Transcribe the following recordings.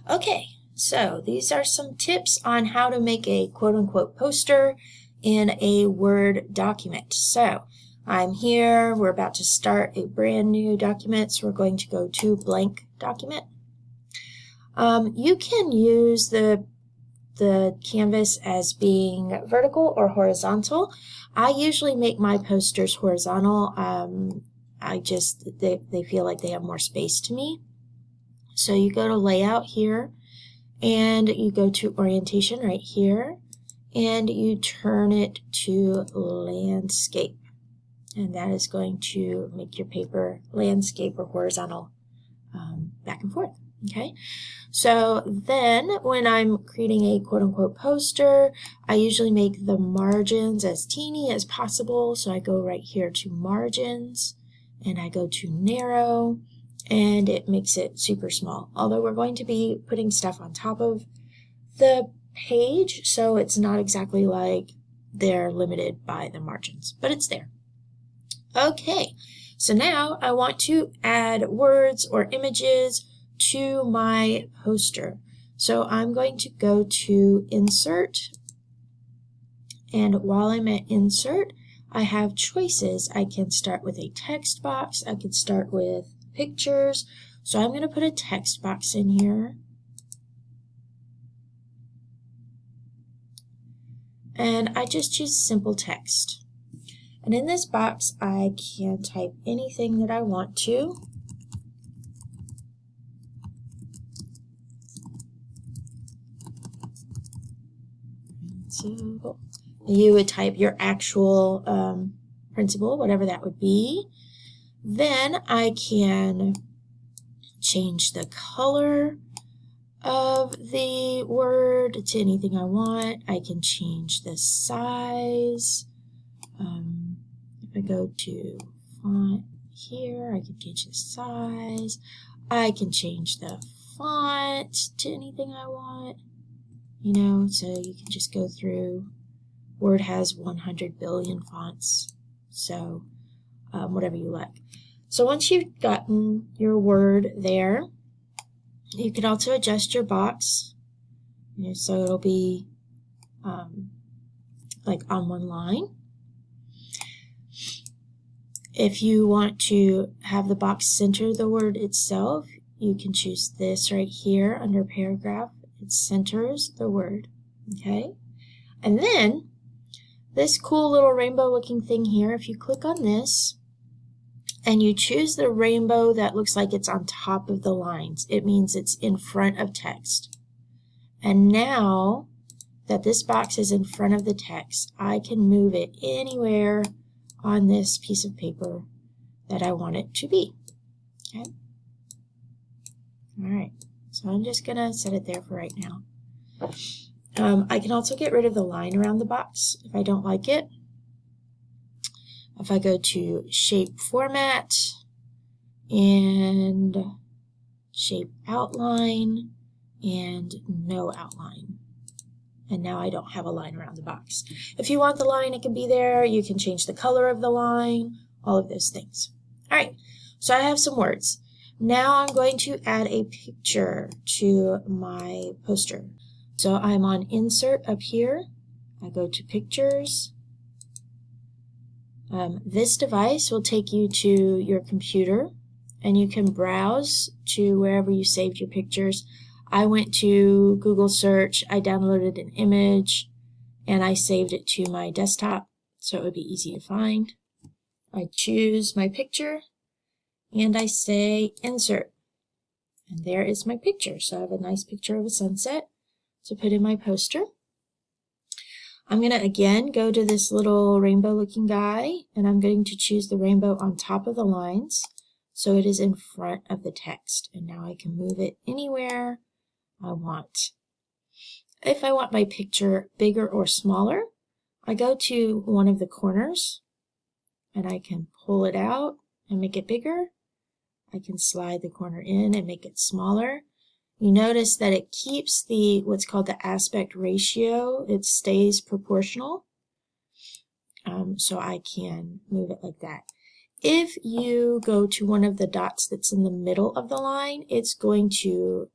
Okay, so these are some tips on how to make a quote-unquote poster in a Word document. So I'm here, we're about to start a brand new document, so we're going to go to blank document. You can use the canvas as being vertical or horizontal. I usually make my posters horizontal. They feel like they have more space to me. So you go to layout here and you go to orientation right here and you turn it to landscape. And that is going to make your paper landscape or horizontal back and forth. Okay, so then when I'm creating a quote-unquote poster, I usually make the margins as teeny as possible. So I go right here to margins and I go to narrow and it makes it super small. Although we're going to be putting stuff on top of the page, so it's not exactly like they're limited by the margins, but it's there. Okay, so now I want to add words or images to my poster. So I'm going to go to Insert, and while I'm at Insert, I have choices. I can start with a text box, I can start with pictures, so I'm going to put a text box in here. And I just choose simple text. And in this box, I can type anything that I want to. So you would type your actual principle, whatever that would be. Then I can change the color of the word to anything I want. I can change the size. If I go to font here, I can change the size. I can change the font to anything I want. You know, so you can just go through. Word has 100 billion fonts, so whatever you like. So once you've gotten your word there, you can also adjust your box, so it'll be like on one line. If you want to have the box center the word itself, you can choose this right here under paragraph. It centers the word, okay? And then this cool little rainbow looking thing here, if you click on this and you choose the rainbow that looks like it's on top of the lines, it means it's in front of text. And now that this box is in front of the text, I can move it anywhere on this piece of paper that I want it to be. Okay. All right. So I'm just going to set it there for right now. I can also get rid of the line around the box if I don't like it. If I go to Shape Format and Shape Outline and No Outline. And now I don't have a line around the box. If you want the line, it can be there. You can change the color of the line, all of those things. All right, so I have some words. Now I'm going to add a picture to my poster. So I'm on Insert up here. I go to Pictures. This device will take you to your computer, and you can browse to wherever you saved your pictures. I went to Google search, I downloaded an image, and I saved it to my desktop, so it would be easy to find. I choose my picture, and I say Insert. And there is my picture. So I have a nice picture of a sunset to put in my poster. I'm going to again go to this little rainbow looking guy, and I'm going to choose the rainbow on top of the lines, so it is in front of the text. And now I can move it anywhere I want. If I want my picture bigger or smaller, I go to one of the corners and I can pull it out and make it bigger. I can slide the corner in and make it smaller. You notice that it keeps what's called the aspect ratio. It stays proportional. So I can move it like that. If you go to one of the dots that's in the middle of the line, it's going to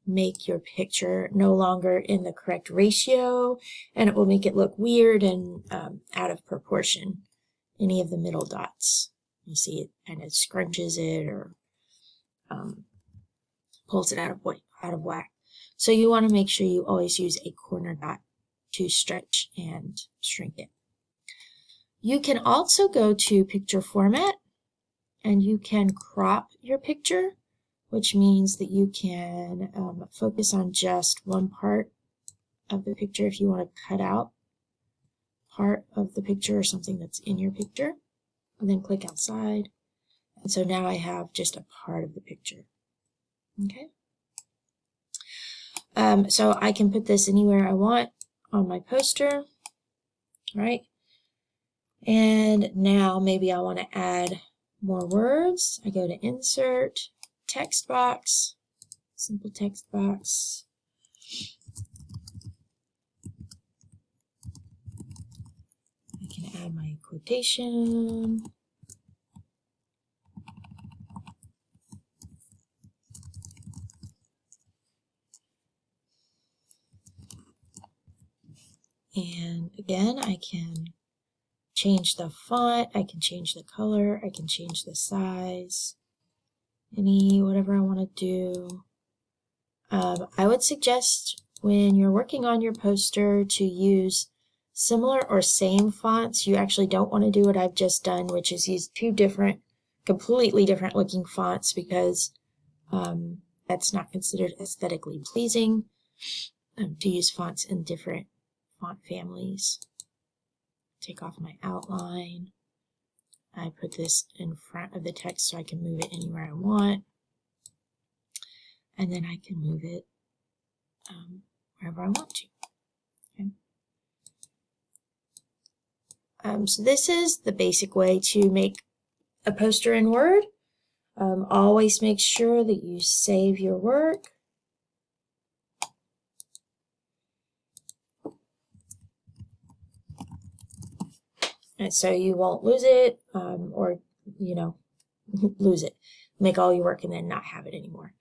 make your picture no longer in the correct ratio, and it will make it look weird and out of proportion. Any of the middle dots. You see it kind of scrunches it or pulls it out of whack. So you want to make sure you always use a corner dot to stretch and shrink it. You can also go to picture format and you can crop your picture, which means that you can focus on just one part of the picture if you want to cut out part of the picture or something that's in your picture, and then click outside. And so now I have just a part of the picture. Okay. So I can put this anywhere I want on my poster, right? And now maybe I want to add more words. I go to Insert, Text Box, Simple Text Box. I can add my quotation. And again, I can change the font, I can change the color, I can change the size, whatever I want to do. I would suggest when you're working on your poster to use similar or same fonts. You actually don't want to do what I've just done, which is use two different, completely different looking fonts, because that's not considered aesthetically pleasing to use fonts in different font families. Take off my outline. I put this in front of the text so I can move it anywhere I want. And then I can move it wherever I want to. Okay. So this is the basic way to make a poster in Word. Always make sure that you save your work. And so you won't lose it, or, lose it. Make all your work and then not have it anymore.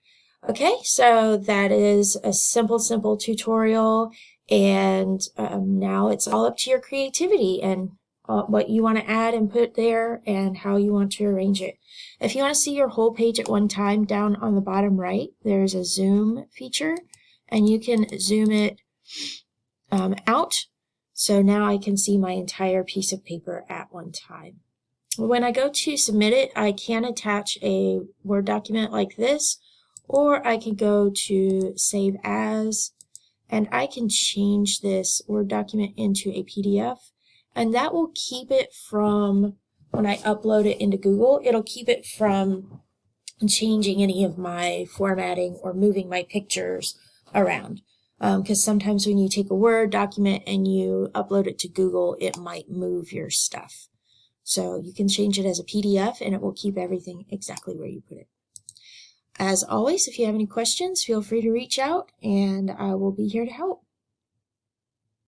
Okay, so that is a simple tutorial, and now it's all up to your creativity and what you want to add and put there and how you want to arrange it. If you want to see your whole page at one time, down on the bottom right, there's a zoom feature, and you can zoom it out. So now I can see my entire piece of paper at one time. When I go to submit it, I can attach a Word document like this, or I can go to Save As, and I can change this Word document into a PDF, and that will keep it from, when I upload it into Google, it'll keep it from changing any of my formatting or moving my pictures around. Because sometimes when you take a Word document and you upload it to Google, it might move your stuff. So you can change it as a PDF and it will keep everything exactly where you put it. As always, if you have any questions, feel free to reach out and I will be here to help.